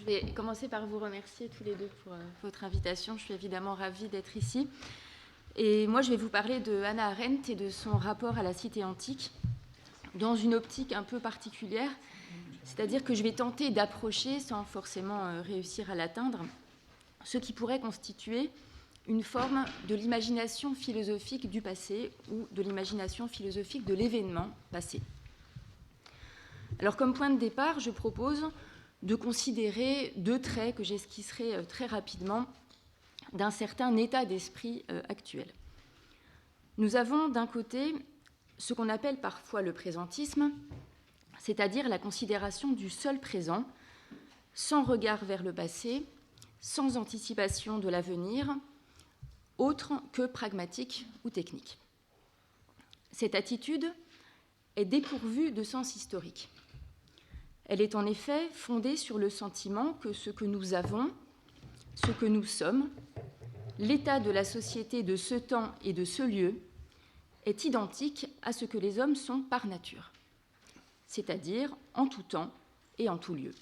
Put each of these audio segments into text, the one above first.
Je vais commencer par vous remercier tous les deux pour votre invitation. Je suis évidemment ravie d'être ici. Et moi, je vais vous parler de Hannah Arendt et de son rapport à la cité antique dans une optique un peu particulière, c'est-à-dire que je vais tenter d'approcher, sans forcément réussir à l'atteindre, ce qui pourrait constituer une forme de l'imagination philosophique du passé ou de l'imagination philosophique de l'événement passé. Alors, comme point de départ, je propose de considérer deux traits que j'esquisserai très rapidement d'un certain état d'esprit actuel. Nous avons d'un côté ce qu'on appelle parfois le présentisme, c'est-à-dire la considération du seul présent, sans regard vers le passé, sans anticipation de l'avenir, autre que pragmatique ou technique. Cette attitude est dépourvue de sens historique. Elle est en effet fondée sur le sentiment que ce que nous avons, ce que nous sommes, l'état de la société de ce temps et de ce lieu est identique à ce que les hommes sont par nature, c'est-à-dire en tout temps et en tout lieu.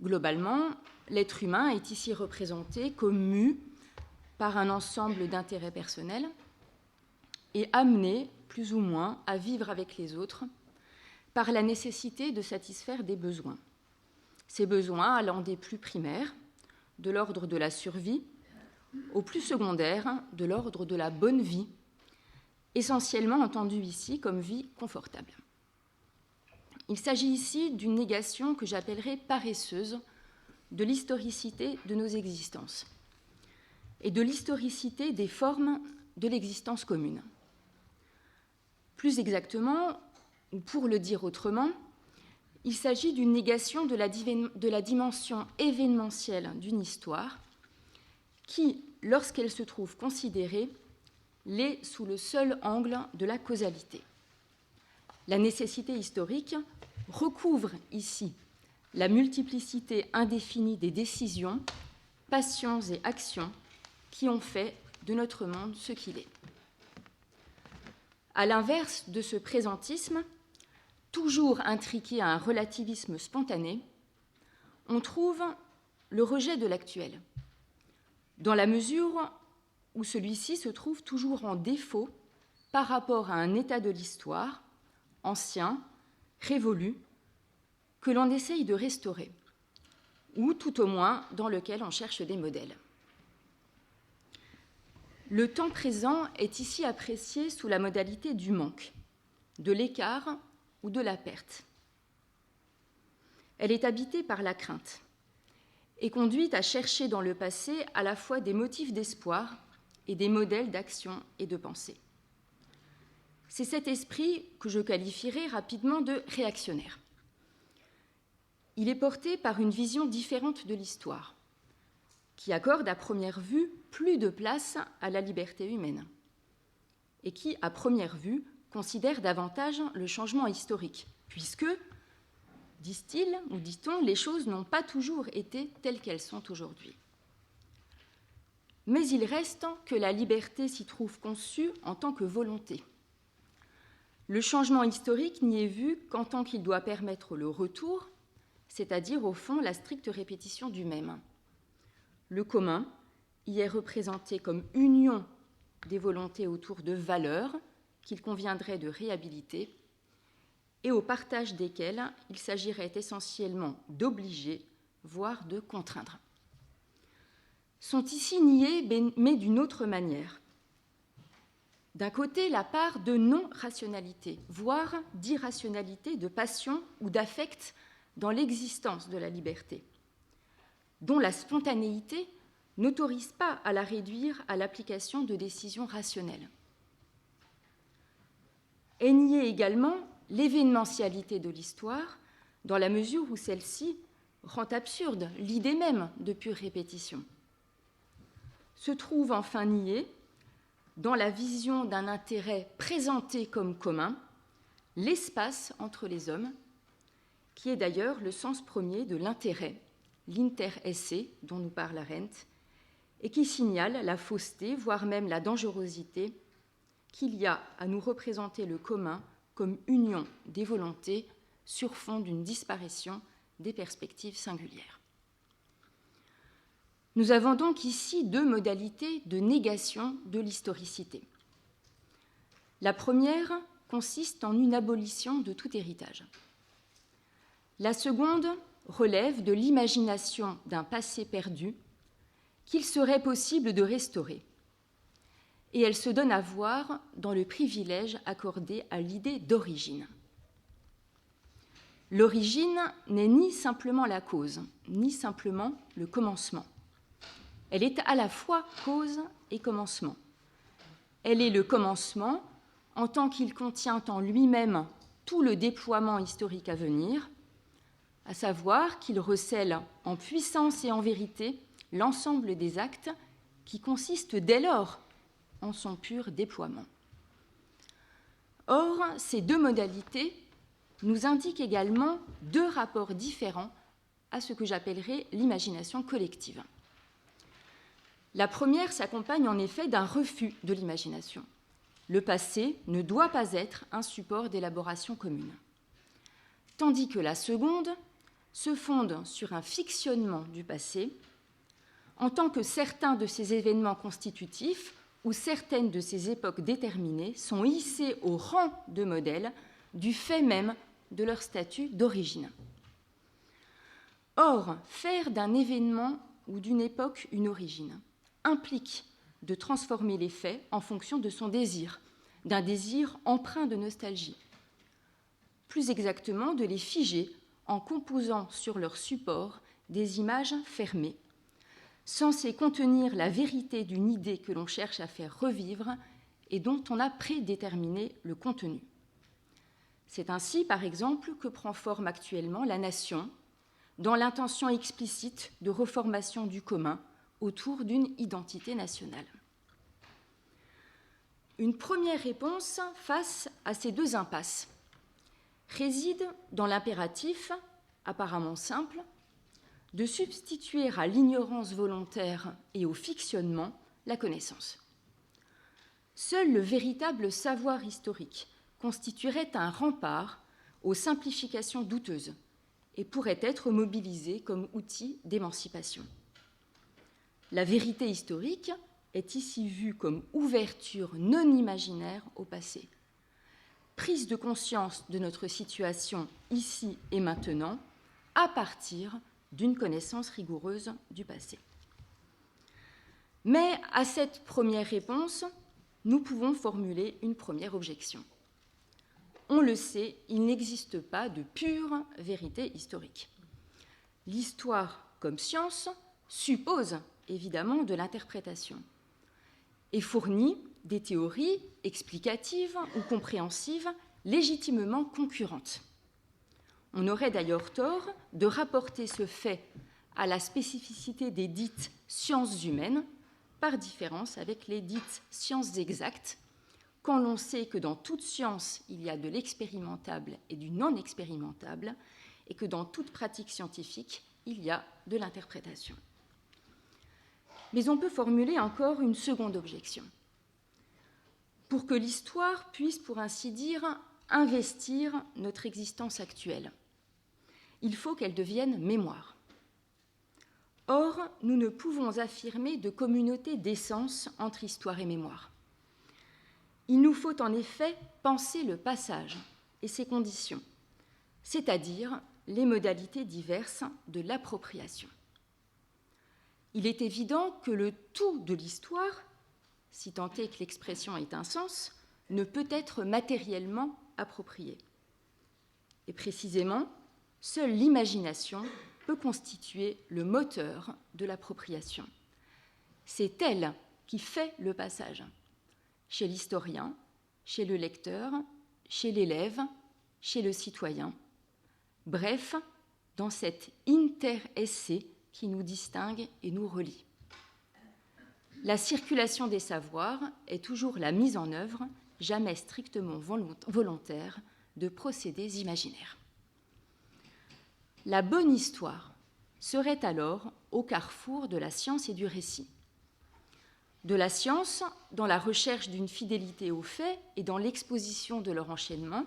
Globalement, l'être humain est ici représenté comme mu par un ensemble d'intérêts personnels et amené, plus ou moins, à vivre avec les autres par la nécessité de satisfaire des besoins. Ces besoins allant des plus primaires, de l'ordre de la survie, aux plus secondaires, de l'ordre de la bonne vie, essentiellement entendue ici comme vie confortable. Il s'agit ici d'une négation que j'appellerais paresseuse de l'historicité de nos existences et de l'historicité des formes de l'existence commune. Plus exactement, ou pour le dire autrement, il s'agit d'une négation de la dimension événementielle d'une histoire qui, lorsqu'elle se trouve considérée, l'est sous le seul angle de la causalité. La nécessité historique recouvre ici la multiplicité indéfinie des décisions, passions et actions qui ont fait de notre monde ce qu'il est. À l'inverse de ce présentisme, toujours intriqué à un relativisme spontané, on trouve le rejet de l'actuel, dans la mesure où celui-ci se trouve toujours en défaut par rapport à un état de l'histoire, ancien, révolu, que l'on essaye de restaurer, ou tout au moins dans lequel on cherche des modèles. Le temps présent est ici apprécié sous la modalité du manque, de l'écart ou de la perte. Elle est habitée par la crainte et conduit à chercher dans le passé à la fois des motifs d'espoir et des modèles d'action et de pensée. C'est cet esprit que je qualifierais rapidement de réactionnaire. Il est porté par une vision différente de l'histoire, qui accorde à première vue plus de place à la liberté humaine et qui, à première vue, considère davantage le changement historique, puisque, disent-ils ou dit-on, les choses n'ont pas toujours été telles qu'elles sont aujourd'hui. Mais il reste que la liberté s'y trouve conçue en tant que volonté. Le changement historique n'y est vu qu'en tant qu'il doit permettre le retour, c'est-à-dire au fond la stricte répétition du même. Le commun y est représenté comme union des volontés autour de valeurs qu'il conviendrait de réhabiliter et au partage desquelles il s'agirait essentiellement d'obliger, voire de contraindre. Sont ici niées, mais d'une autre manière. D'un côté, la part de non-rationalité, voire d'irrationalité, de passion ou d'affect dans l'existence de la liberté, dont la spontanéité n'autorise pas à la réduire à l'application de décisions rationnelles. Est niée également l'événementialité de l'histoire, dans la mesure où celle-ci rend absurde l'idée même de pure répétition. Se trouve enfin niée, dans la vision d'un intérêt présenté comme commun, l'espace entre les hommes, qui est d'ailleurs le sens premier de l'intérêt, l'interesse dont nous parle Arendt, et qui signale la fausseté, voire même la dangerosité, qu'il y a à nous représenter le commun comme union des volontés sur fond d'une disparition des perspectives singulières. Nous avons donc ici deux modalités de négation de l'historicité. La première consiste en une abolition de tout héritage. La seconde relève de l'imagination d'un passé perdu qu'il serait possible de restaurer. Et elle se donne à voir dans le privilège accordé à l'idée d'origine. L'origine n'est ni simplement la cause, ni simplement le commencement. Elle est à la fois cause et commencement. Elle est le commencement en tant qu'il contient en lui-même tout le déploiement historique à venir, à savoir qu'il recèle en puissance et en vérité l'ensemble des actes qui consistent dès lors en son pur déploiement. Or, ces deux modalités nous indiquent également deux rapports différents à ce que j'appellerais l'imagination collective. La première s'accompagne en effet d'un refus de l'imagination. Le passé ne doit pas être un support d'élaboration commune. Tandis que la seconde se fonde sur un fictionnement du passé, en tant que certains de ces événements constitutifs ou certaines de ces époques déterminées sont hissés au rang de modèles du fait même de leur statut d'origine. Or, faire d'un événement ou d'une époque une origine implique de transformer les faits en fonction de son désir, d'un désir empreint de nostalgie. Plus exactement, de les figer en composant sur leur support des images fermées, censées contenir la vérité d'une idée que l'on cherche à faire revivre et dont on a prédéterminé le contenu. C'est ainsi, par exemple, que prend forme actuellement la nation, dans l'intention explicite de reformation du commun autour d'une identité nationale. Une première réponse face à ces deux impasses réside dans l'impératif, apparemment simple, de substituer à l'ignorance volontaire et au fictionnement la connaissance. Seul le véritable savoir historique constituerait un rempart aux simplifications douteuses et pourrait être mobilisé comme outil d'émancipation. La vérité historique est ici vue comme ouverture non imaginaire au passé, prise de conscience de notre situation ici et maintenant à partir d'une connaissance rigoureuse du passé. Mais à cette première réponse, nous pouvons formuler une première objection. On le sait, il n'existe pas de pure vérité historique. L'histoire, comme science, suppose évidemment de l'interprétation et fournit des théories explicatives ou compréhensives légitimement concurrentes. On aurait d'ailleurs tort de rapporter ce fait à la spécificité des dites sciences humaines, par différence avec les dites sciences exactes, quand l'on sait que dans toute science, il y a de l'expérimentable et du non expérimentable, et que dans toute pratique scientifique, il y a de l'interprétation. Mais on peut formuler encore une seconde objection. Pour que l'histoire puisse, pour ainsi dire, investir notre existence actuelle, il faut qu'elle devienne mémoire. Or, nous ne pouvons affirmer de communauté d'essence entre histoire et mémoire. Il nous faut en effet penser le passage et ses conditions, c'est-à-dire les modalités diverses de l'appropriation. Il est évident que le tout de l'histoire, si tant est que l'expression ait un sens, ne peut être matériellement approprié. Et précisément, seule l'imagination peut constituer le moteur de l'appropriation. C'est elle qui fait le passage, chez l'historien, chez le lecteur, chez l'élève, chez le citoyen. Bref, dans cet inter-essai qui nous distingue et nous relie. La circulation des savoirs est toujours la mise en œuvre, jamais strictement volontaire, de procédés imaginaires. La bonne histoire serait alors au carrefour de la science et du récit. De la science, dans la recherche d'une fidélité aux faits et dans l'exposition de leur enchaînement,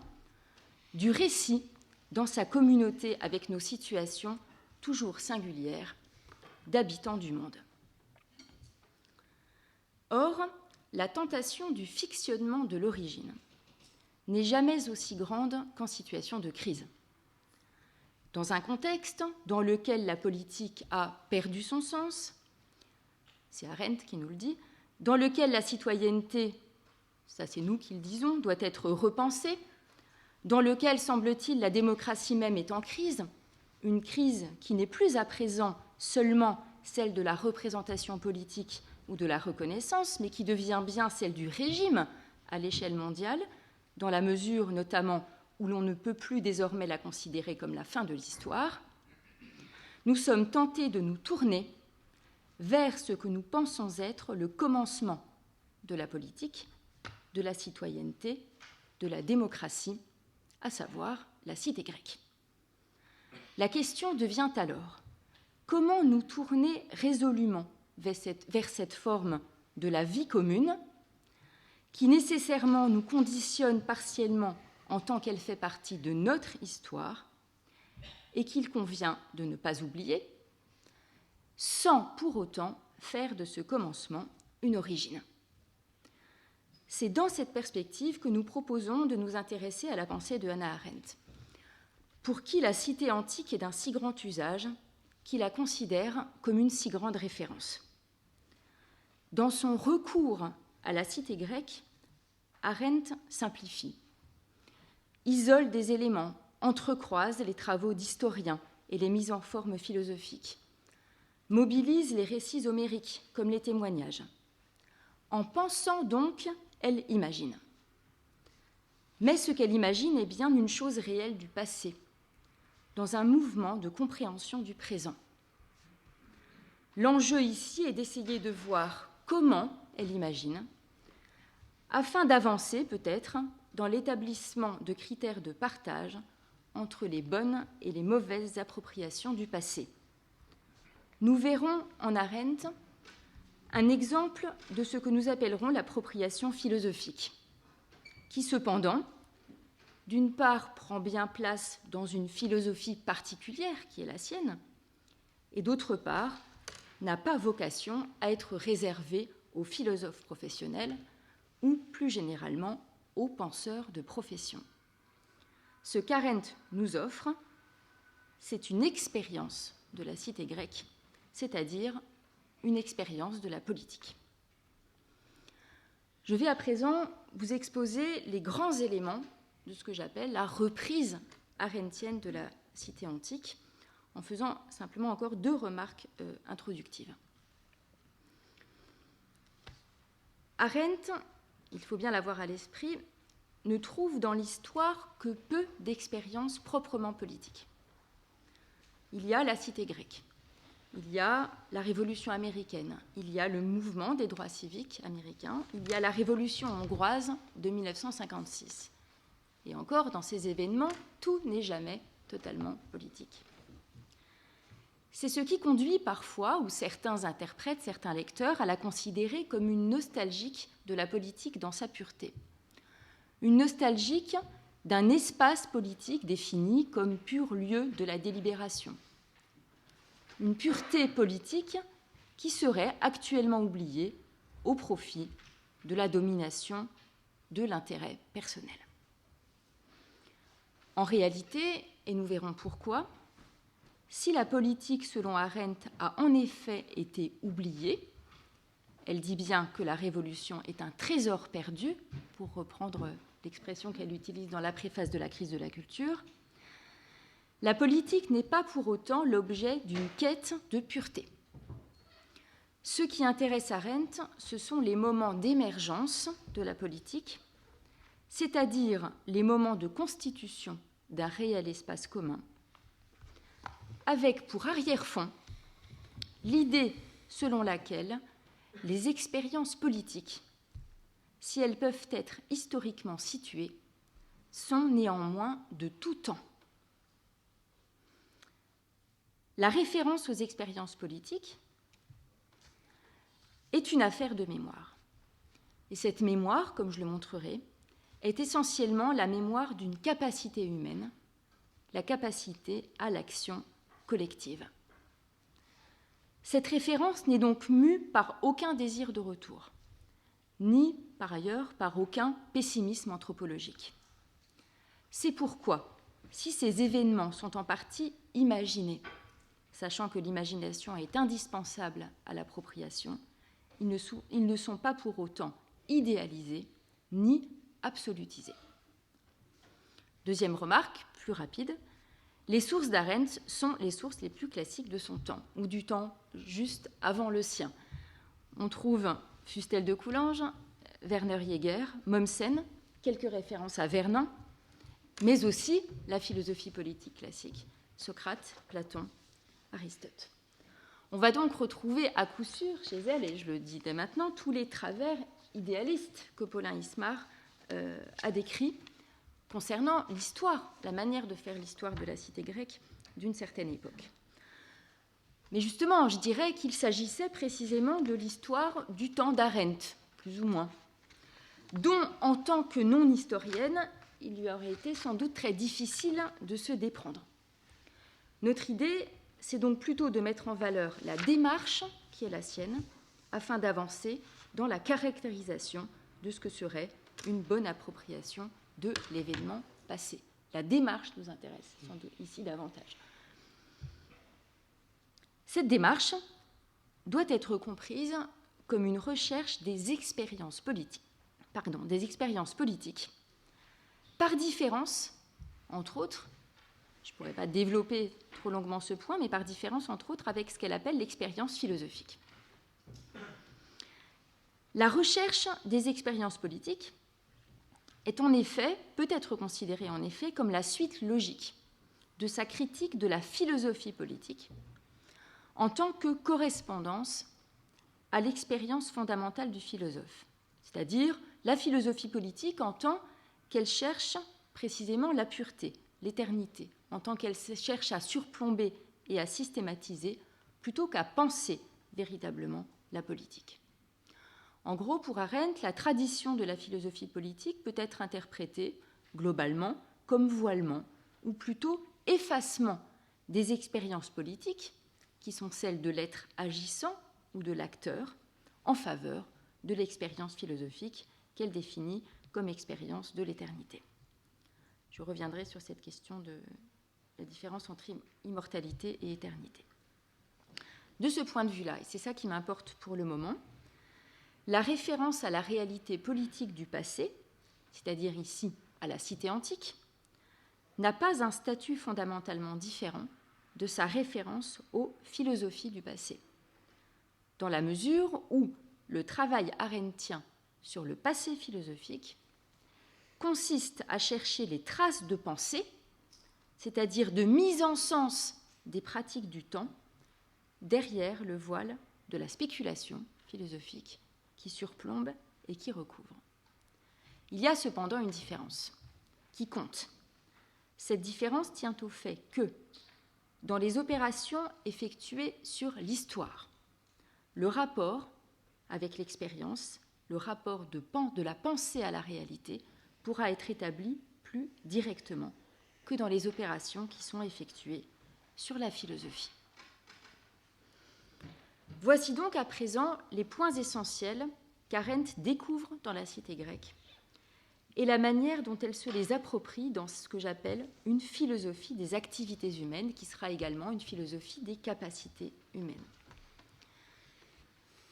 du récit, dans sa communauté avec nos situations toujours singulières d'habitants du monde. Or, la tentation du fictionnement de l'origine n'est jamais aussi grande qu'en situation de crise. Dans un contexte dans lequel la politique a perdu son sens, c'est Arendt qui nous le dit, dans lequel la citoyenneté, ça c'est nous qui le disons, doit être repensée, dans lequel, semble-t-il, la démocratie même est en crise, une crise qui n'est plus à présent seulement celle de la représentation politique ou de la reconnaissance, mais qui devient bien celle du régime à l'échelle mondiale, dans la mesure notamment où l'on ne peut plus désormais la considérer comme la fin de l'histoire, nous sommes tentés de nous tourner vers ce que nous pensons être le commencement de la politique, de la citoyenneté, de la démocratie, à savoir la cité grecque. La question devient alors, comment nous tourner résolument vers cette forme de la vie commune qui nécessairement nous conditionne partiellement en tant qu'elle fait partie de notre histoire et qu'il convient de ne pas oublier, sans pour autant faire de ce commencement une origine. C'est dans cette perspective que nous proposons de nous intéresser à la pensée de Hannah Arendt, pour qui la cité antique est d'un si grand usage qu'il la considère comme une si grande référence. Dans son recours à la cité grecque, Arendt simplifie, isole des éléments, entrecroise les travaux d'historiens et les mises en forme philosophiques, mobilise les récits homériques comme les témoignages. En pensant donc, elle imagine. Mais ce qu'elle imagine est bien une chose réelle du passé, dans un mouvement de compréhension du présent. L'enjeu ici est d'essayer de voir comment elle imagine, afin d'avancer peut-être dans l'établissement de critères de partage entre les bonnes et les mauvaises appropriations du passé. Nous verrons en Arendt un exemple de ce que nous appellerons l'appropriation philosophique, qui cependant, d'une part, prend bien place dans une philosophie particulière qui est la sienne, et d'autre part, n'a pas vocation à être réservée aux philosophes professionnels ou plus généralement aux penseurs de profession. Ce qu'Arendt nous offre, c'est une expérience de la cité grecque, c'est-à-dire une expérience de la politique. Je vais à présent vous exposer les grands éléments de ce que j'appelle la reprise arendtienne de la cité antique, en faisant simplement encore 2 remarques introductives. Arendt, il faut bien l'avoir à l'esprit, ne trouve dans l'histoire que peu d'expériences proprement politiques. Il y a la cité grecque, il y a la Révolution américaine, il y a le mouvement des droits civiques américains, il y a la Révolution hongroise de 1956. Et encore, dans ces événements, tout n'est jamais totalement politique. C'est ce qui conduit parfois, ou certains interprètes, certains lecteurs, à la considérer comme une nostalgique de la politique dans sa pureté. Une nostalgique d'un espace politique défini comme pur lieu de la délibération. Une pureté politique qui serait actuellement oubliée au profit de la domination de l'intérêt personnel. En réalité, et nous verrons pourquoi, si la politique, selon Arendt, a en effet été oubliée, elle dit bien que la Révolution est un trésor perdu, pour reprendre l'expression qu'elle utilise dans la préface de la crise de la culture, la politique n'est pas pour autant l'objet d'une quête de pureté. Ce qui intéresse Arendt, ce sont les moments d'émergence de la politique, c'est-à-dire les moments de constitution d'un réel espace commun, avec pour arrière-fond l'idée selon laquelle les expériences politiques, si elles peuvent être historiquement situées, sont néanmoins de tout temps. La référence aux expériences politiques est une affaire de mémoire. Et cette mémoire, comme je le montrerai, est essentiellement la mémoire d'une capacité humaine, la capacité à l'action collective. Cette référence n'est donc mue par aucun désir de retour. ni par ailleurs par aucun pessimisme anthropologique. C'est pourquoi, si ces événements sont en partie imaginés, sachant que l'imagination est indispensable à l'appropriation, ils ne sont pas pour autant idéalisés ni absolutisés. Deuxième remarque, plus rapide, les sources d'Arendt sont les sources les plus classiques de son temps, ou du temps juste avant le sien. On trouve Fustel de Coulanges, Werner Jäger, Mommsen, quelques références à Vernon, mais aussi la philosophie politique classique, Socrate, Platon, Aristote. On va donc retrouver à coup sûr chez elle, et je le dis dès maintenant, tous les travers idéalistes que Paulin Ismar a décrits concernant l'histoire, la manière de faire l'histoire de la cité grecque d'une certaine époque. Mais justement, je dirais qu'il s'agissait précisément de l'histoire du temps d'Arendt, plus ou moins, dont, en tant que non-historienne, il lui aurait été sans doute très difficile de se déprendre. Notre idée, c'est donc plutôt de mettre en valeur la démarche qui est la sienne, afin d'avancer dans la caractérisation de ce que serait une bonne appropriation de l'événement passé. La démarche nous intéresse sans doute ici davantage. Cette démarche doit être comprise comme une recherche des expériences politiques, par différence, entre autres, je ne pourrais pas développer trop longuement ce point, mais par différence, entre autres, avec ce qu'elle appelle l'expérience philosophique. La recherche des expériences politiques est en effet, peut être considérée en effet comme la suite logique de sa critique de la philosophie politique en tant que correspondance à l'expérience fondamentale du philosophe, c'est-à-dire la philosophie politique en tant qu'elle cherche précisément la pureté, l'éternité, en tant qu'elle cherche à surplomber et à systématiser plutôt qu'à penser véritablement la politique. En gros, pour Arendt, la tradition de la philosophie politique peut être interprétée globalement comme voilement, ou plutôt effacement des expériences politiques, qui sont celles de l'être agissant ou de l'acteur, en faveur de l'expérience philosophique qu'elle définit comme expérience de l'éternité. Je reviendrai sur cette question de la différence entre immortalité et éternité. De ce point de vue-là, et c'est ça qui m'importe pour le moment, la référence à la réalité politique du passé, c'est-à-dire ici à la cité antique, n'a pas un statut fondamentalement différent de sa référence aux philosophies du passé, dans la mesure où le travail arendtien sur le passé philosophique consiste à chercher les traces de pensée, c'est-à-dire de mise en sens des pratiques du temps, derrière le voile de la spéculation philosophique qui surplombe et qui recouvre. Il y a cependant une différence qui compte. Cette différence tient au fait que, dans les opérations effectuées sur l'histoire, le rapport avec l'expérience, le rapport de la pensée à la réalité, pourra être établi plus directement que dans les opérations qui sont effectuées sur la philosophie. Voici donc à présent les points essentiels qu'Arendt découvre dans la cité grecque et la manière dont elle se les approprie dans ce que j'appelle une philosophie des activités humaines, qui sera également une philosophie des capacités humaines.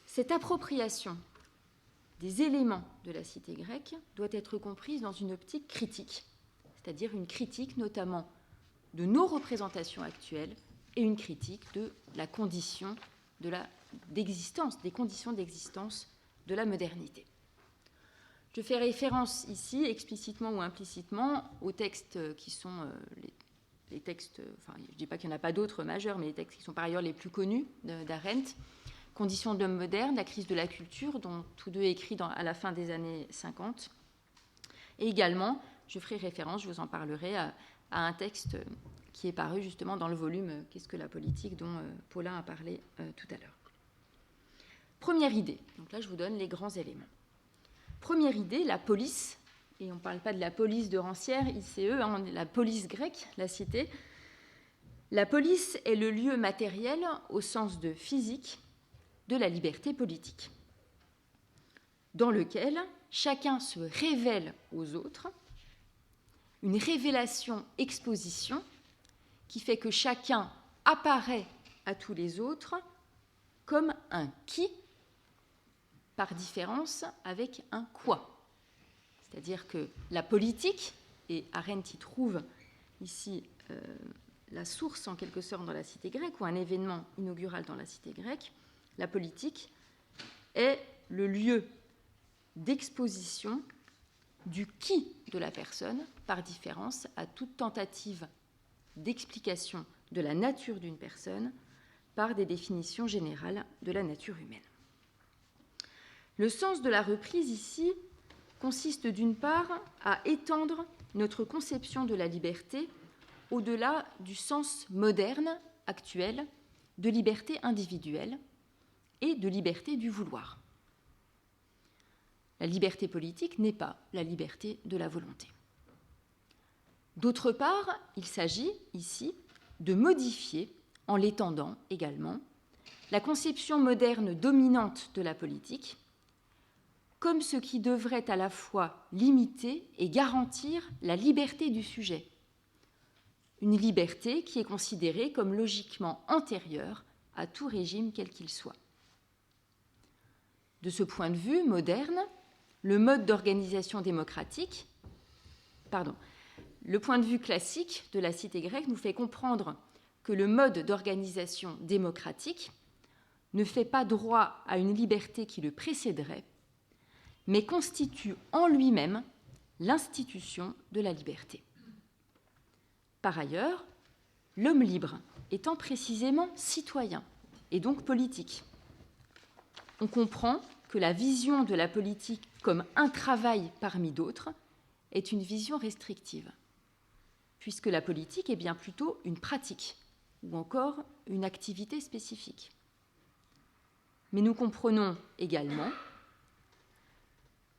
Cette appropriation des éléments de la cité grecque doit être comprise dans une optique critique, c'est-à-dire une critique notamment de nos représentations actuelles et une critique de la condition d'existence, des conditions d'existence de la modernité. Je fais référence ici, explicitement ou implicitement, aux textes qui sont les textes, enfin je ne dis pas qu'il n'y en a pas d'autres majeurs, mais les textes qui sont par ailleurs les plus connus d'Arendt, Conditions de l'homme moderne, la crise de la culture, dont tous deux écrits à la fin des années 50. Et également, je ferai référence, je vous en parlerai, à un texte qui est paru justement dans le volume « Qu'est-ce que la politique ?» dont Paulin a parlé tout à l'heure. Première idée, donc là je vous donne les grands éléments. Première idée, la police, et on ne parle pas de la police de Rancière, ICE, la police grecque, la cité. La police est le lieu matériel, au sens de physique, de la liberté politique. dans lequel chacun se révèle aux autres, une révélation-exposition qui fait que chacun apparaît à tous les autres comme un qui, par différence avec un quoi. C'est-à-dire que la politique, et Arendt y trouve ici la source en quelque sorte dans la cité grecque, ou un événement inaugural dans la cité grecque, la politique est le lieu d'exposition du qui de la personne, par différence à toute tentative d'explication de la nature d'une personne par des définitions générales de la nature humaine. Le sens de la reprise ici consiste d'une part à étendre notre conception de la liberté au-delà du sens moderne, actuel, de liberté individuelle et de liberté du vouloir. La liberté politique n'est pas la liberté de la volonté. D'autre part, il s'agit ici de modifier, en l'étendant également, la conception moderne dominante de la politique comme ce qui devrait à la fois limiter et garantir la liberté du sujet, une liberté qui est considérée comme logiquement antérieure à tout régime quel qu'il soit. De ce point de vue moderne, le mode d'organisation démocratique, le point de vue classique de la cité grecque nous fait comprendre que le mode d'organisation démocratique ne fait pas droit à une liberté qui le précéderait, mais constitue en lui-même l'institution de la liberté. Par ailleurs, l'homme libre étant précisément citoyen et donc politique, on comprend que la vision de la politique comme un travail parmi d'autres est une vision restrictive, puisque la politique est bien plutôt une pratique ou encore une activité spécifique. Mais nous comprenons également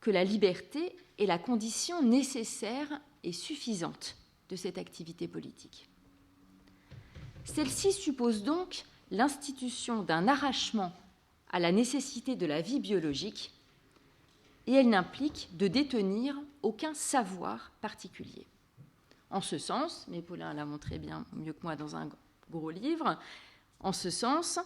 que la liberté est la condition nécessaire et suffisante de cette activité politique. Celle-ci suppose donc l'institution d'un arrachement à la nécessité de la vie biologique et elle n'implique de détenir aucun savoir particulier. En ce sens, mais Paulin l'a montré bien mieux que moi dans un gros livre, en ce sens,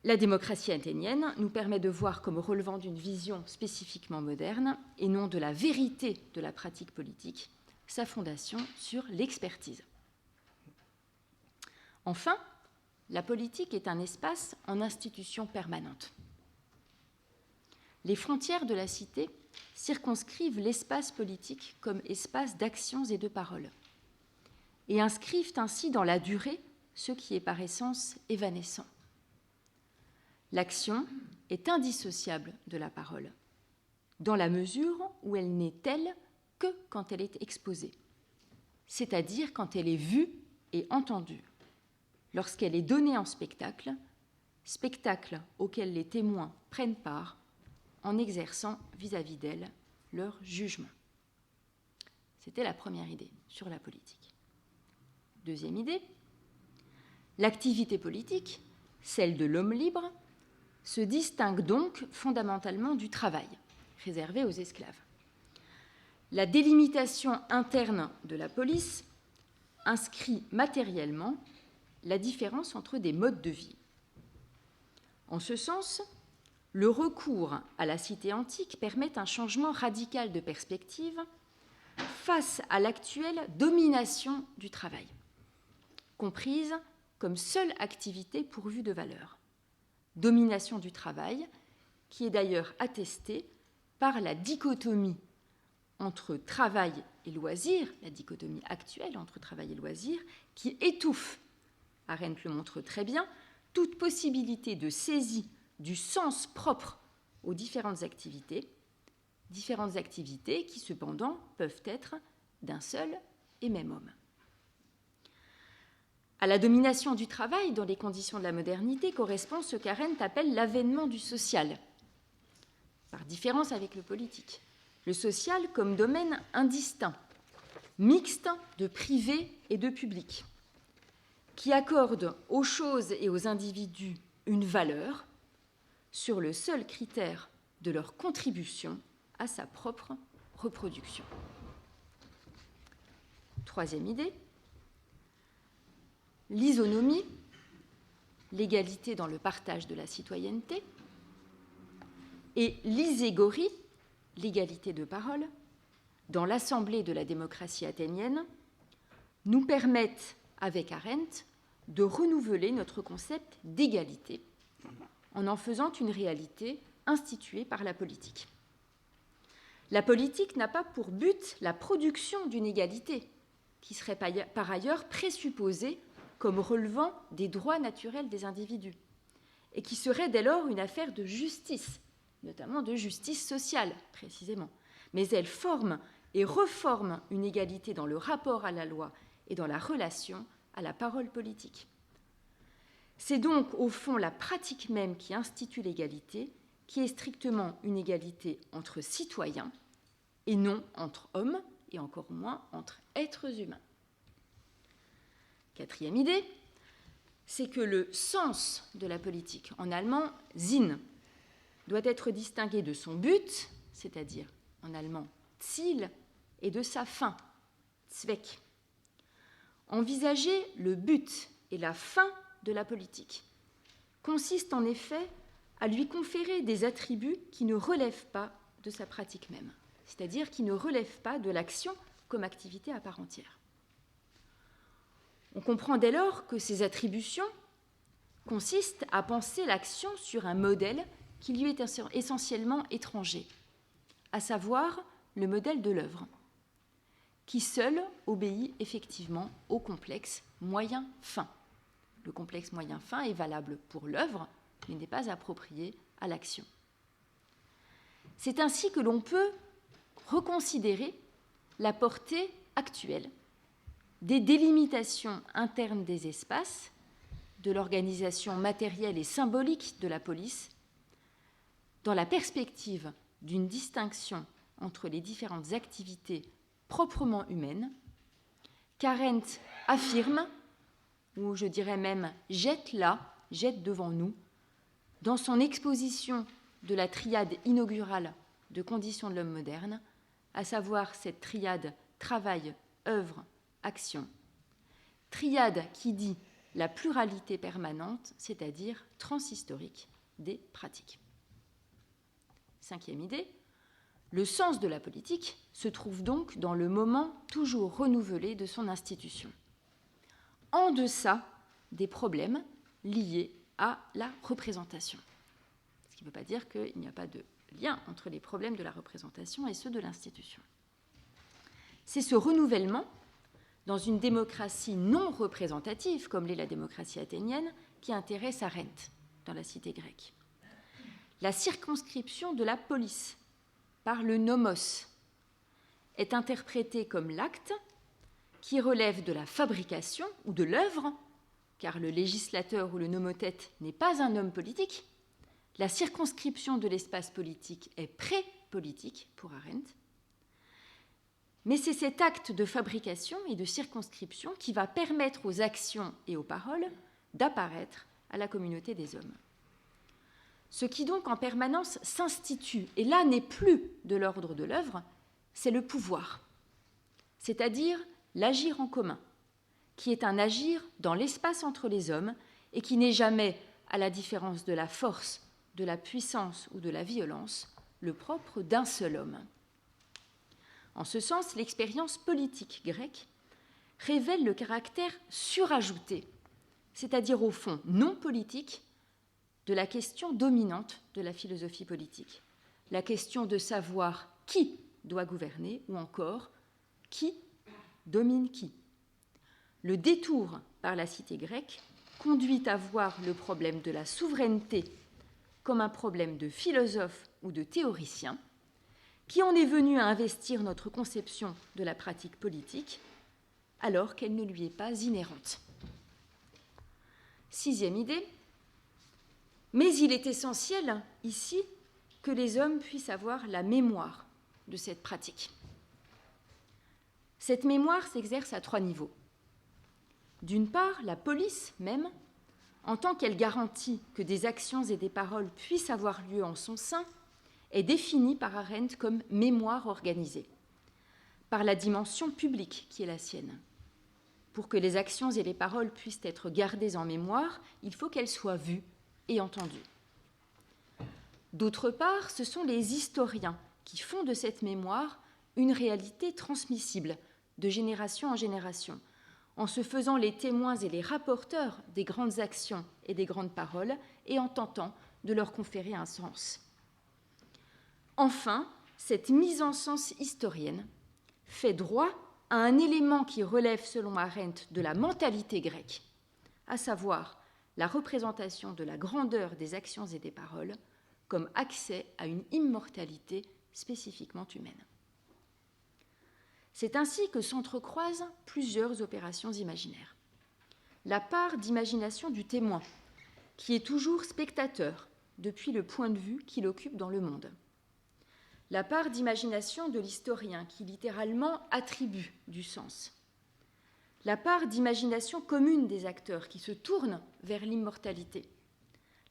la démocratie athénienne nous permet de voir comme relevant d'une vision spécifiquement moderne et non de la vérité de la pratique politique, sa fondation sur l'expertise. Enfin, la politique est un espace en institution permanente. Les frontières de la cité circonscrivent l'espace politique comme espace d'actions et de paroles et inscrivent ainsi dans la durée ce qui est par essence évanescent. L'action est indissociable de la parole, dans la mesure où elle n'est telle que quand elle est exposée, c'est-à-dire quand elle est vue et entendue, lorsqu'elle est donnée en spectacle, spectacle auquel les témoins prennent part en exerçant vis-à-vis d'elle leur jugement. C'était la première idée sur la politique. Deuxième idée, l'activité politique, celle de l'homme libre, se distingue donc fondamentalement du travail, réservé aux esclaves. La délimitation interne de la police inscrit matériellement la différence entre des modes de vie. En ce sens, le recours à la cité antique permet un changement radical de perspective face à l'actuelle domination du travail, comprise comme seule activité pourvue de valeur. Domination du travail, qui est d'ailleurs attestée par la dichotomie entre travail et loisir, la dichotomie actuelle entre travail et loisir, qui étouffe, Arendt le montre très bien, toute possibilité de saisie du sens propre aux différentes activités qui cependant peuvent être d'un seul et même homme. À la domination du travail dans les conditions de la modernité correspond ce qu'Arendt appelle l'avènement du social, par différence avec le politique. Le social comme domaine indistinct, mixte de privé et de public, qui accorde aux choses et aux individus une valeur sur le seul critère de leur contribution à sa propre reproduction. Troisième idée, l'isonomie, l'égalité dans le partage de la citoyenneté, et l'iségorie, l'égalité de parole, dans l'Assemblée de la démocratie athénienne, nous permettent, avec Arendt, de renouveler notre concept d'égalité en faisant une réalité instituée par la politique. La politique n'a pas pour but la production d'une égalité, qui serait par ailleurs présupposée comme relevant des droits naturels des individus, et qui serait dès lors une affaire de justice, notamment de justice sociale, précisément. Mais elle forme et reforme une égalité dans le rapport à la loi et dans la relation à la parole politique. C'est donc, au fond, la pratique même qui institue l'égalité, qui est strictement une égalité entre citoyens, et non entre hommes, et encore moins entre êtres humains. Quatrième idée, c'est que le sens de la politique, en allemand Sinn, doit être distingué de son but, c'est-à-dire en allemand Ziel, et de sa fin, Zweck. Envisager le but et la fin de la politique consiste en effet à lui conférer des attributs qui ne relèvent pas de sa pratique même, c'est-à-dire qui ne relèvent pas de l'action comme activité à part entière. On comprend dès lors que ces attributions consistent à penser l'action sur un modèle qui lui est essentiellement étranger, à savoir le modèle de l'œuvre, qui seul obéit effectivement au complexe moyen-fin. Le complexe moyen-fin est valable pour l'œuvre, mais n'est pas approprié à l'action. C'est ainsi que l'on peut reconsidérer la portée actuelle des délimitations internes des espaces, de l'organisation matérielle et symbolique de la police, dans la perspective d'une distinction entre les différentes activités proprement humaines, qu'Arendt affirme, ou je dirais même jette devant nous, dans son exposition de la triade inaugurale de conditions de l'homme moderne, à savoir cette triade travail, œuvre, action. Triade qui dit la pluralité permanente, c'est-à-dire transhistorique des pratiques. Cinquième idée, le sens de la politique se trouve donc dans le moment toujours renouvelé de son institution, en deçà des problèmes liés à la représentation. Ce qui ne veut pas dire qu'il n'y a pas de lien entre les problèmes de la représentation et ceux de l'institution. C'est ce renouvellement, dans une démocratie non représentative, comme l'est la démocratie athénienne, qui intéresse Arendt dans la cité grecque. La circonscription de la police par le nomos est interprétée comme l'acte qui relève de la fabrication ou de l'œuvre, car le législateur ou le nomothète n'est pas un homme politique. La circonscription de l'espace politique est pré-politique pour Arendt. Mais c'est cet acte de fabrication et de circonscription qui va permettre aux actions et aux paroles d'apparaître à la communauté des hommes. Ce qui donc en permanence s'institue, et là n'est plus de l'ordre de l'œuvre, c'est le pouvoir, c'est-à-dire l'agir en commun, qui est un agir dans l'espace entre les hommes et qui n'est jamais, à la différence de la force, de la puissance ou de la violence, le propre d'un seul homme. En ce sens, l'expérience politique grecque révèle le caractère surajouté, c'est-à-dire au fond non politique, de la question dominante de la philosophie politique, la question de savoir qui doit gouverner ou encore qui domine qui. Le détour par la cité grecque conduit à voir le problème de la souveraineté comme un problème de philosophe ou de théoricien qui en est venu à investir notre conception de la pratique politique alors qu'elle ne lui est pas inhérente. Sixième idée, mais il est essentiel ici que les hommes puissent avoir la mémoire de cette pratique. Cette mémoire s'exerce à trois niveaux. D'une part, la police même, en tant qu'elle garantit que des actions et des paroles puissent avoir lieu en son sein, est définie par Arendt comme mémoire organisée, par la dimension publique qui est la sienne. Pour que les actions et les paroles puissent être gardées en mémoire, il faut qu'elles soient vues et entendues. D'autre part, ce sont les historiens qui font de cette mémoire une réalité transmissible de génération en génération, en se faisant les témoins et les rapporteurs des grandes actions et des grandes paroles et en tentant de leur conférer un sens. Enfin, cette mise en sens historienne fait droit à un élément qui relève, selon Arendt, de la mentalité grecque, à savoir la représentation de la grandeur des actions et des paroles comme accès à une immortalité spécifiquement humaine. C'est ainsi que s'entrecroisent plusieurs opérations imaginaires. La part d'imagination du témoin, qui est toujours spectateur depuis le point de vue qu'il occupe dans le monde. La part d'imagination de l'historien, qui littéralement attribue du sens. La part d'imagination commune des acteurs, qui se tournent vers l'immortalité.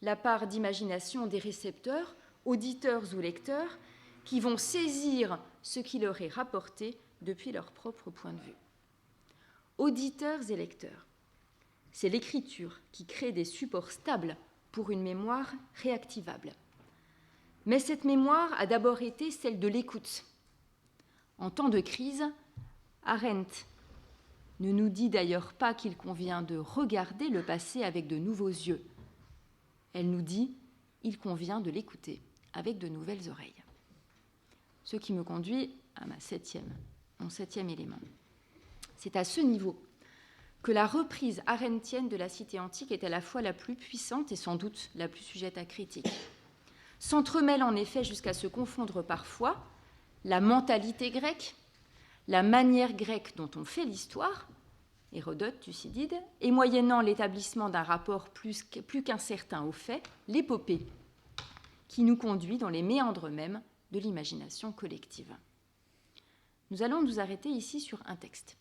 La part d'imagination des récepteurs, auditeurs ou lecteurs, qui vont saisir ce qui leur est rapporté depuis leur propre point de vue. Auditeurs et lecteurs, c'est l'écriture qui crée des supports stables pour une mémoire réactivable. Mais cette mémoire a d'abord été celle de l'écoute. En temps de crise, Arendt ne nous dit d'ailleurs pas qu'il convient de regarder le passé avec de nouveaux yeux. Elle nous dit qu'il convient de l'écouter avec de nouvelles oreilles. Ce qui me conduit à mon septième élément. C'est à ce niveau que la reprise arendtienne de la cité antique est à la fois la plus puissante et sans doute la plus sujette à critique. S'entremêlent en effet jusqu'à se confondre parfois la mentalité grecque, la manière grecque dont on fait l'histoire, Hérodote, Thucydide, et moyennant l'établissement d'un rapport plus qu'incertain aux faits, l'épopée, qui nous conduit dans les méandres mêmes de l'imagination collective. Nous allons nous arrêter ici sur un texte,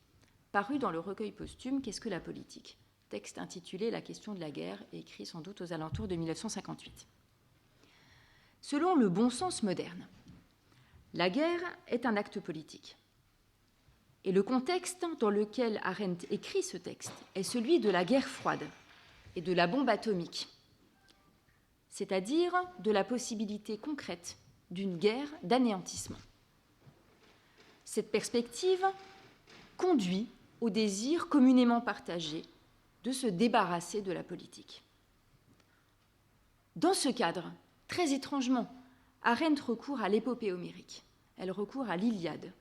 paru dans le recueil posthume « Qu'est-ce que la politique ?», texte intitulé « La question de la guerre » et écrit sans doute aux alentours de 1958. Selon le bon sens moderne, la guerre est un acte politique. Et le contexte dans lequel Arendt écrit ce texte est celui de la guerre froide et de la bombe atomique, c'est-à-dire de la possibilité concrète d'une guerre d'anéantissement. Cette perspective conduit au désir communément partagé de se débarrasser de la politique. Dans ce cadre, très étrangement, Arendt recourt à l'épopée homérique. Elle recourt à l'Iliade,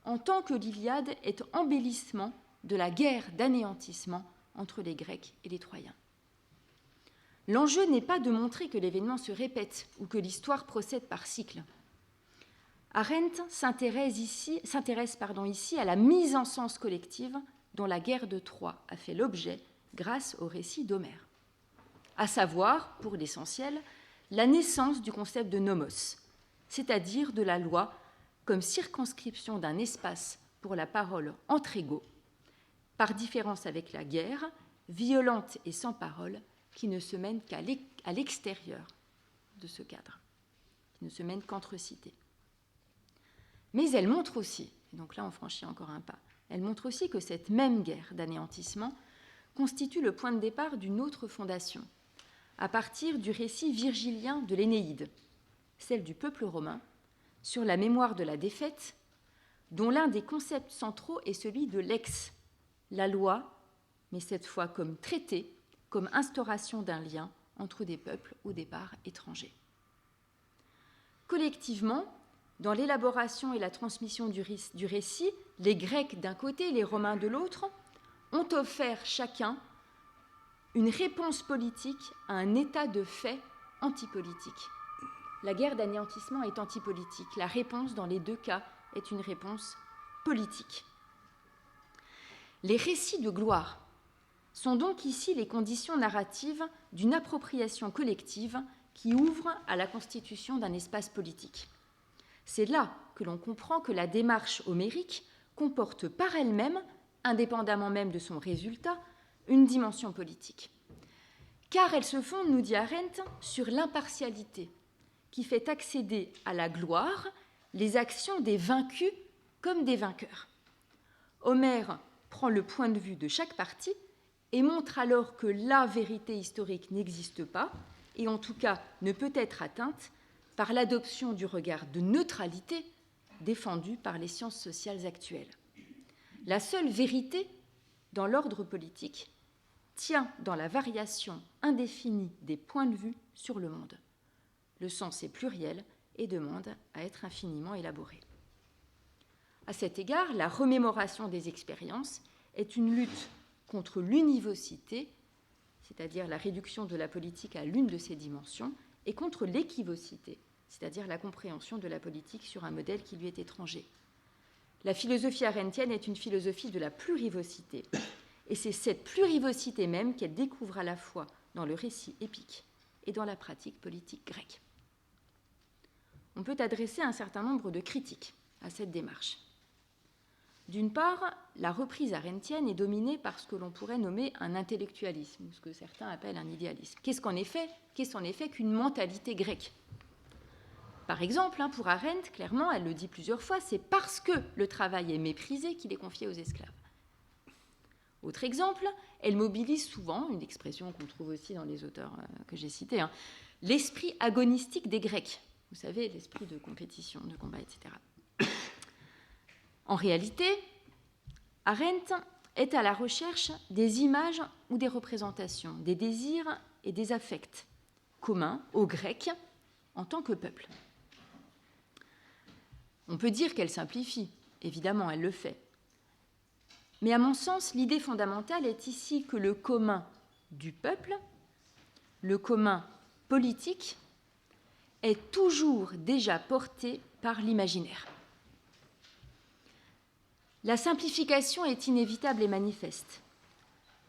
en tant que l'Iliade est embellissement de la guerre d'anéantissement entre les Grecs et les Troyens. L'enjeu n'est pas de montrer que l'événement se répète ou que l'histoire procède par cycle. Arendt s'intéresse ici à la mise en sens collective dont la guerre de Troie a fait l'objet grâce au récit d'Homère, à savoir, pour l'essentiel, la naissance du concept de nomos, c'est-à-dire de la loi comme circonscription d'un espace pour la parole entre égaux, par différence avec la guerre, violente et sans parole, qui ne se mène qu'à l'extérieur de ce cadre, qui ne se mène qu'entre cités. Mais elle montre aussi, et donc là on franchit encore un pas, elle montre aussi que cette même guerre d'anéantissement constitue le point de départ d'une autre fondation, à partir du récit virgilien de l'Énéide, celle du peuple romain, sur la mémoire de la défaite, dont l'un des concepts centraux est celui de l'ex, la loi, mais cette fois comme traité, comme instauration d'un lien entre des peuples au départ étrangers. Collectivement, dans l'élaboration et la transmission du récit, les Grecs d'un côté et les Romains de l'autre ont offert chacun une réponse politique à un état de fait antipolitique. La guerre d'anéantissement est antipolitique. La réponse dans les deux cas est une réponse politique. Les récits de gloire sont donc ici les conditions narratives d'une appropriation collective qui ouvre à la constitution d'un espace politique. C'est là que l'on comprend que la démarche homérique comporte par elle-même, indépendamment même de son résultat, une dimension politique. Car elle se fonde, nous dit Arendt, sur l'impartialité qui fait accéder à la gloire les actions des vaincus comme des vainqueurs. Homère prend le point de vue de chaque partie et montre alors que la vérité historique n'existe pas, et en tout cas ne peut être atteinte par l'adoption du regard de neutralité défendu par les sciences sociales actuelles. La seule vérité dans l'ordre politique tient dans la variation indéfinie des points de vue sur le monde. Le sens est pluriel et demande à être infiniment élaboré. À cet égard, la remémoration des expériences est une lutte contre l'univocité, c'est-à-dire la réduction de la politique à l'une de ses dimensions, et contre l'équivocité, c'est-à-dire la compréhension de la politique sur un modèle qui lui est étranger. La philosophie arendtienne est une philosophie de la plurivocité, et c'est cette plurivocité même qu'elle découvre à la fois dans le récit épique et dans la pratique politique grecque. On peut adresser un certain nombre de critiques à cette démarche. D'une part, la reprise arendtienne est dominée par ce que l'on pourrait nommer un intellectualisme, ou ce que certains appellent un idéalisme. Qu'est-ce en effet qu'une mentalité grecque ? Par exemple, pour Arendt, clairement, elle le dit plusieurs fois, c'est parce que le travail est méprisé qu'il est confié aux esclaves. Autre exemple, elle mobilise souvent, une expression qu'on trouve aussi dans les auteurs que j'ai cités, l'esprit agonistique des Grecs. Vous savez, l'esprit de compétition, de combat, etc. En réalité, Arendt est à la recherche des images ou des représentations, des désirs et des affects communs aux Grecs en tant que peuple. On peut dire qu'elle simplifie, évidemment, elle le fait. Mais à mon sens, l'idée fondamentale est ici que le commun du peuple, le commun politique, est toujours déjà porté par l'imaginaire. La simplification est inévitable et manifeste.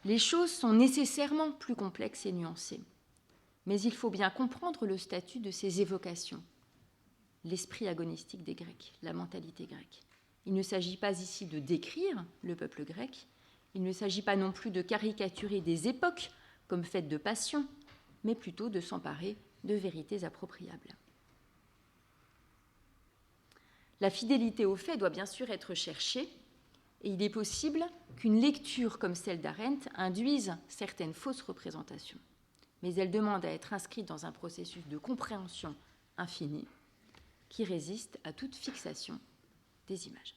Les choses sont nécessairement plus complexes et nuancées. Mais il faut bien comprendre le statut de ces évocations, l'esprit agonistique des Grecs, la mentalité grecque. Il ne s'agit pas ici de décrire le peuple grec, il ne s'agit pas non plus de caricaturer des époques comme faites de passion, mais plutôt de s'emparer de vérités appropriables. La fidélité aux faits doit bien sûr être cherchée, et il est possible qu'une lecture comme celle d'Arendt induise certaines fausses représentations. Mais elle demande à être inscrite dans un processus de compréhension infinie qui résiste à toute fixation des images.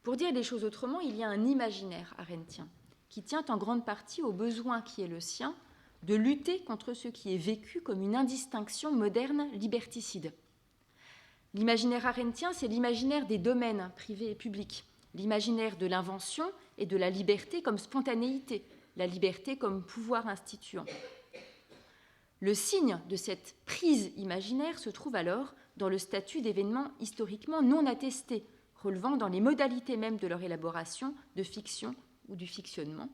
Pour dire les choses autrement, il y a un imaginaire arendtien qui tient en grande partie au besoin qui est le sien de lutter contre ce qui est vécu comme une indistinction moderne liberticide. L'imaginaire arendtien, c'est l'imaginaire des domaines privés et publics, l'imaginaire de l'invention et de la liberté comme spontanéité, la liberté comme pouvoir instituant. Le signe de cette prise imaginaire se trouve alors dans le statut d'événements historiquement non attestés, relevant dans les modalités mêmes de leur élaboration de fiction ou du fictionnement.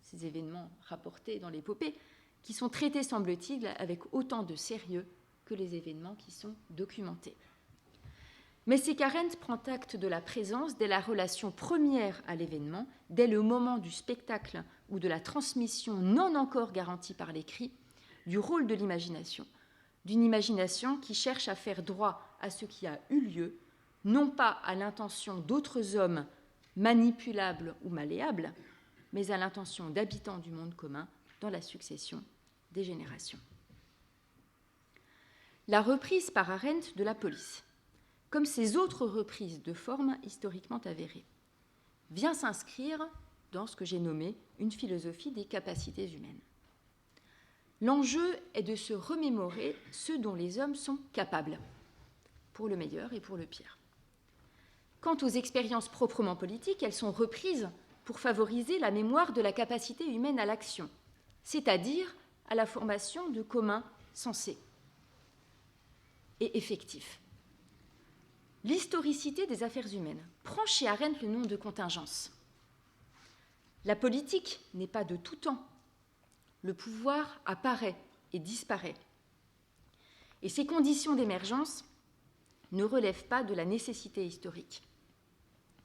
Ces événements rapportés dans l'épopée, qui sont traités, semble-t-il, avec autant de sérieux que les événements qui sont documentés. Mais c'est qu'Arendt prend acte de la présence dès la relation première à l'événement, dès le moment du spectacle ou de la transmission non encore garantie par l'écrit, du rôle de l'imagination, d'une imagination qui cherche à faire droit à ce qui a eu lieu, non pas à l'intention d'autres hommes manipulables ou malléables, mais à l'intention d'habitants du monde commun dans la succession des générations. La reprise par Arendt de la police, comme ces autres reprises de formes historiquement avérées, vient s'inscrire dans ce que j'ai nommé une philosophie des capacités humaines. L'enjeu est de se remémorer ce dont les hommes sont capables, pour le meilleur et pour le pire. Quant aux expériences proprement politiques, elles sont reprises pour favoriser la mémoire de la capacité humaine à l'action, c'est-à-dire à la formation de communs sensés et effectifs. L'historicité des affaires humaines prend chez Arendt le nom de contingence. La politique n'est pas de tout temps. Le pouvoir apparaît et disparaît. Et ces conditions d'émergence ne relèvent pas de la nécessité historique.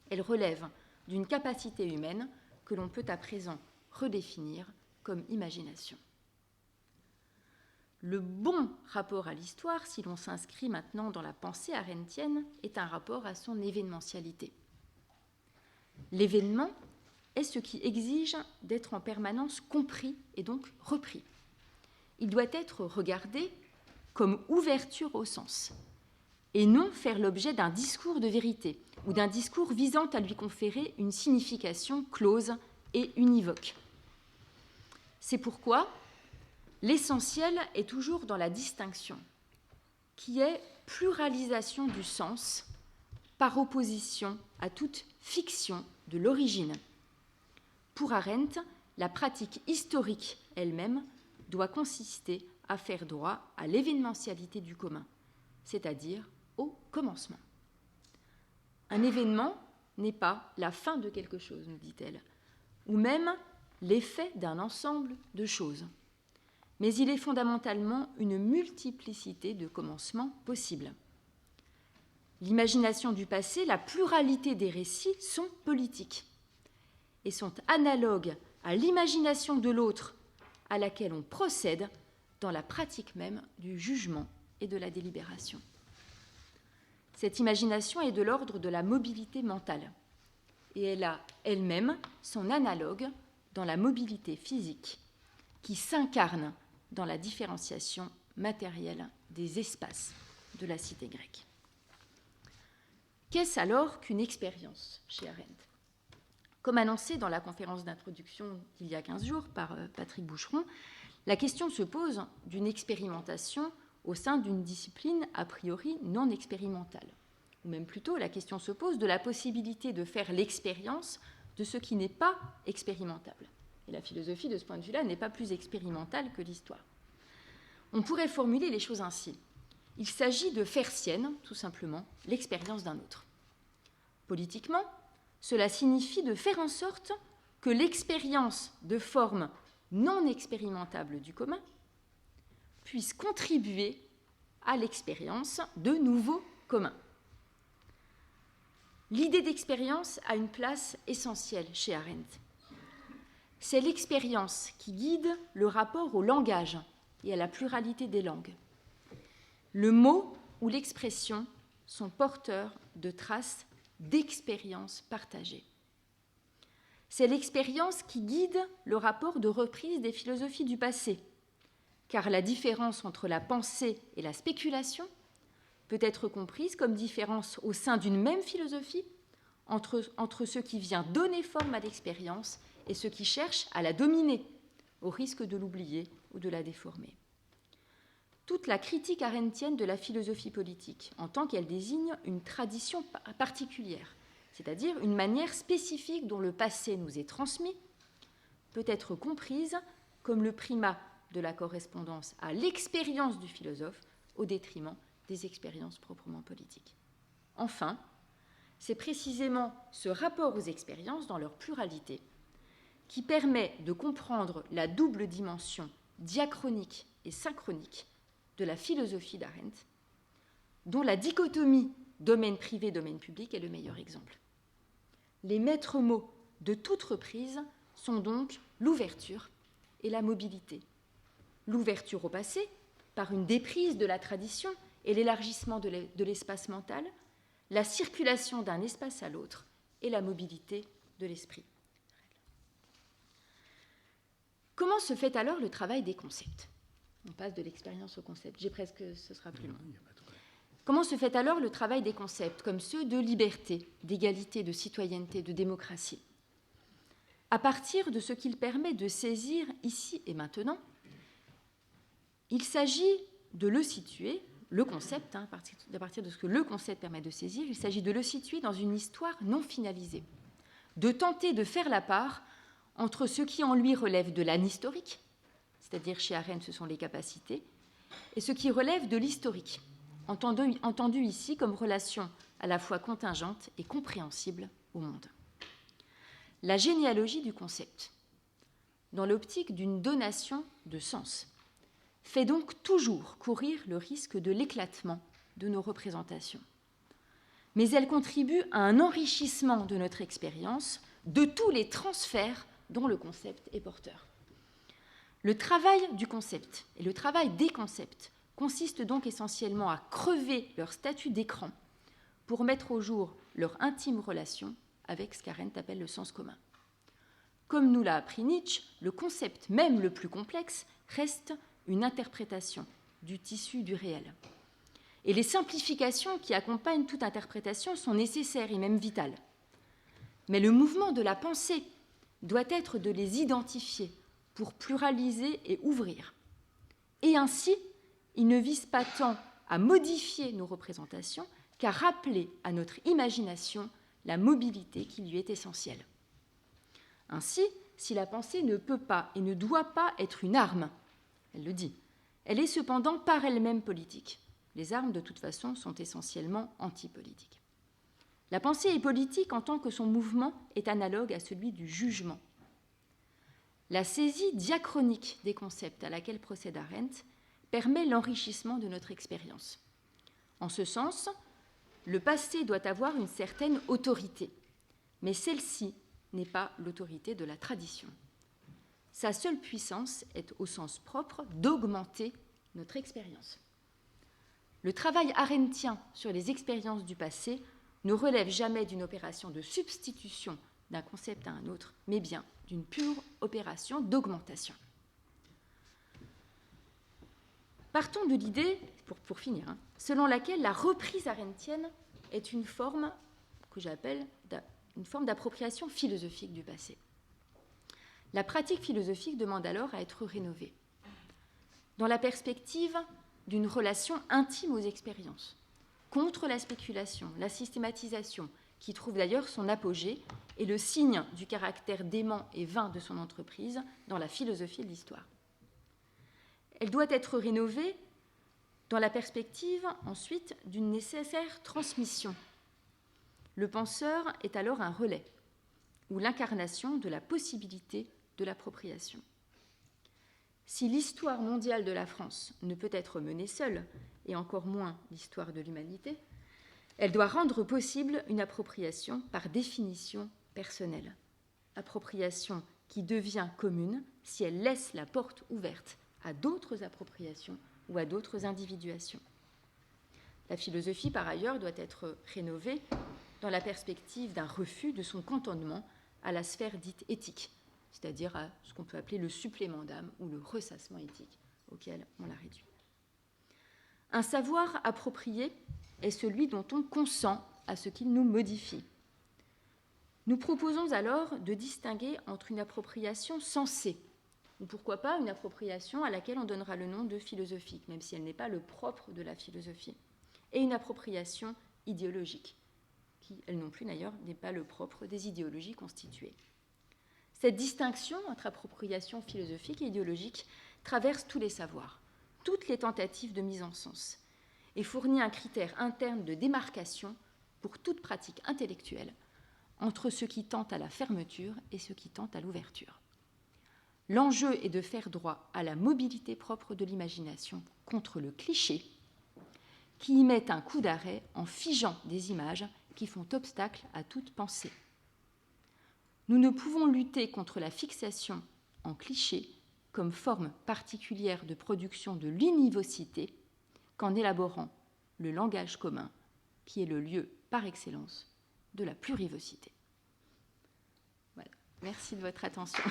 Elles relèvent d'une capacité humaine que l'on peut à présent redéfinir comme imagination. Le bon rapport à l'histoire, si l'on s'inscrit maintenant dans la pensée arendtienne, est un rapport à son événementialité. L'événement est ce qui exige d'être en permanence compris et donc repris. Il doit être regardé comme ouverture au sens, et non faire l'objet d'un discours de vérité ou d'un discours visant à lui conférer une signification close et univoque. C'est pourquoi l'essentiel est toujours dans la distinction, qui est pluralisation du sens par opposition à toute fiction de l'origine. Pour Arendt, la pratique historique elle-même doit consister à faire droit à l'événementialité du commun, c'est-à-dire au commencement. Un événement n'est pas la fin de quelque chose, nous dit-elle, ou même l'effet d'un ensemble de choses, mais il est fondamentalement une multiplicité de commencements possibles. L'imagination du passé, la pluralité des récits sont politiques et sont analogues à l'imagination de l'autre à laquelle on procède dans la pratique même du jugement et de la délibération. Cette imagination est de l'ordre de la mobilité mentale et elle a elle-même son analogue dans la mobilité physique qui s'incarne dans la différenciation matérielle des espaces de la cité grecque. Qu'est-ce alors qu'une expérience chez Arendt ? Comme annoncé dans la conférence d'introduction d'il y a 15 jours par Patrick Boucheron, la question se pose d'une expérimentation au sein d'une discipline a priori non expérimentale. Ou même plutôt, la question se pose de la possibilité de faire l'expérience de ce qui n'est pas expérimentable. Et la philosophie, de ce point de vue-là, n'est pas plus expérimentale que l'histoire. On pourrait formuler les choses ainsi. Il s'agit de faire sienne, tout simplement, l'expérience d'un autre. Politiquement, cela signifie de faire en sorte que l'expérience de forme non expérimentable du commun puisse contribuer à l'expérience de nouveaux communs. L'idée d'expérience a une place essentielle chez Arendt. C'est l'expérience qui guide le rapport au langage et à la pluralité des langues. Le mot ou l'expression sont porteurs de traces d'expériences partagées. C'est l'expérience qui guide le rapport de reprise des philosophies du passé, car la différence entre la pensée et la spéculation peut être comprise comme différence au sein d'une même philosophie entre ce qui vient donner forme à l'expérience et ce qui cherche à la dominer, au risque de l'oublier ou de la déformer. Toute la critique arendtienne de la philosophie politique, en tant qu'elle désigne une tradition particulière, c'est-à-dire une manière spécifique dont le passé nous est transmis, peut être comprise comme le primat de la correspondance à l'expérience du philosophe au détriment des expériences proprement politiques. Enfin, c'est précisément ce rapport aux expériences dans leur pluralité qui permet de comprendre la double dimension diachronique et synchronique de la philosophie d'Arendt, dont la dichotomie domaine privé-domaine public est le meilleur exemple. Les maîtres mots de toute reprise sont donc l'ouverture et la mobilité. L'ouverture au passé, par une déprise de la tradition et l'élargissement de l'espace mental, la circulation d'un espace à l'autre et la mobilité de l'esprit. Comment se fait alors le travail des concepts ? On passe de l'expérience au concept. Ce sera plus long. Comment se fait alors le travail des concepts, comme ceux de liberté, d'égalité, de citoyenneté, de démocratie ? À partir de ce qu'il permet de saisir ici et maintenant, il s'agit de le situer, le concept, à partir de ce que le concept permet de saisir, il s'agit de le situer dans une histoire non finalisée, de tenter de faire la part entre ce qui en lui relève de l'anhistorique, c'est-à-dire chez Arendt ce sont les capacités, et ce qui relève de l'historique, entendu ici comme relation à la fois contingente et compréhensible au monde. La généalogie du concept, dans l'optique d'une donation de sens, fait donc toujours courir le risque de l'éclatement de nos représentations. Mais elle contribue à un enrichissement de notre expérience de tous les transferts dont le concept est porteur. Le travail du concept et le travail des concepts consiste donc essentiellement à crever leur statut d'écran pour mettre au jour leur intime relation avec ce qu'Arendt appelle le sens commun. Comme nous l'a appris Nietzsche, le concept même le plus complexe reste une interprétation du tissu du réel. Et les simplifications qui accompagnent toute interprétation sont nécessaires et même vitales. Mais le mouvement de la pensée doit être de les identifier pour pluraliser et ouvrir. Et ainsi, il ne vise pas tant à modifier nos représentations qu'à rappeler à notre imagination la mobilité qui lui est essentielle. Ainsi, si la pensée ne peut pas et ne doit pas être une arme, elle le dit, elle est cependant par elle-même politique. Les armes, de toute façon, sont essentiellement antipolitiques. La pensée est politique en tant que son mouvement est analogue à celui du jugement. La saisie diachronique des concepts à laquelle procède Arendt permet l'enrichissement de notre expérience. En ce sens, le passé doit avoir une certaine autorité, mais celle-ci n'est pas l'autorité de la tradition. Sa seule puissance est, au sens propre, d'augmenter notre expérience. Le travail arendtien sur les expériences du passé ne relève jamais d'une opération de substitution d'un concept à un autre, mais bien d'une pure opération d'augmentation. Partons de l'idée, pour finir, selon laquelle la reprise arendtienne est une forme que j'appelle une forme d'appropriation philosophique du passé. La pratique philosophique demande alors à être rénovée, dans la perspective d'une relation intime aux expériences, contre la spéculation, la systématisation, qui trouve d'ailleurs son apogée et le signe du caractère dément et vain de son entreprise dans la philosophie de l'histoire. Elle doit être rénovée dans la perspective, ensuite, d'une nécessaire transmission. Le penseur est alors un relais, ou l'incarnation de la possibilité de l'appropriation. Si l'histoire mondiale de la France ne peut être menée seule, et encore moins l'histoire de l'humanité, elle doit rendre possible une appropriation par définition personnelle. Appropriation qui devient commune si elle laisse la porte ouverte à d'autres appropriations ou à d'autres individuations. La philosophie, par ailleurs, doit être rénovée dans la perspective d'un refus de son cantonnement à la sphère dite éthique, c'est-à-dire à ce qu'on peut appeler le supplément d'âme ou le ressassement éthique auquel on l'a réduit. Un savoir approprié est celui dont on consent à ce qu'il nous modifie. Nous proposons alors de distinguer entre une appropriation sensée, ou pourquoi pas une appropriation à laquelle on donnera le nom de philosophique, même si elle n'est pas le propre de la philosophie, et une appropriation idéologique, qui, elle non plus d'ailleurs, n'est pas le propre des idéologies constituées. Cette distinction entre appropriation philosophique et idéologique traverse tous les savoirs, toutes les tentatives de mise en sens, et fournit un critère interne de démarcation pour toute pratique intellectuelle entre ce qui tend à la fermeture et ce qui tend à l'ouverture. L'enjeu est de faire droit à la mobilité propre de l'imagination contre le cliché qui y met un coup d'arrêt en figeant des images qui font obstacle à toute pensée. Nous ne pouvons lutter contre la fixation en cliché comme forme particulière de production de l'univocité qu'en élaborant le langage commun, qui est le lieu par excellence de la plurivocité. Voilà. Merci de votre attention.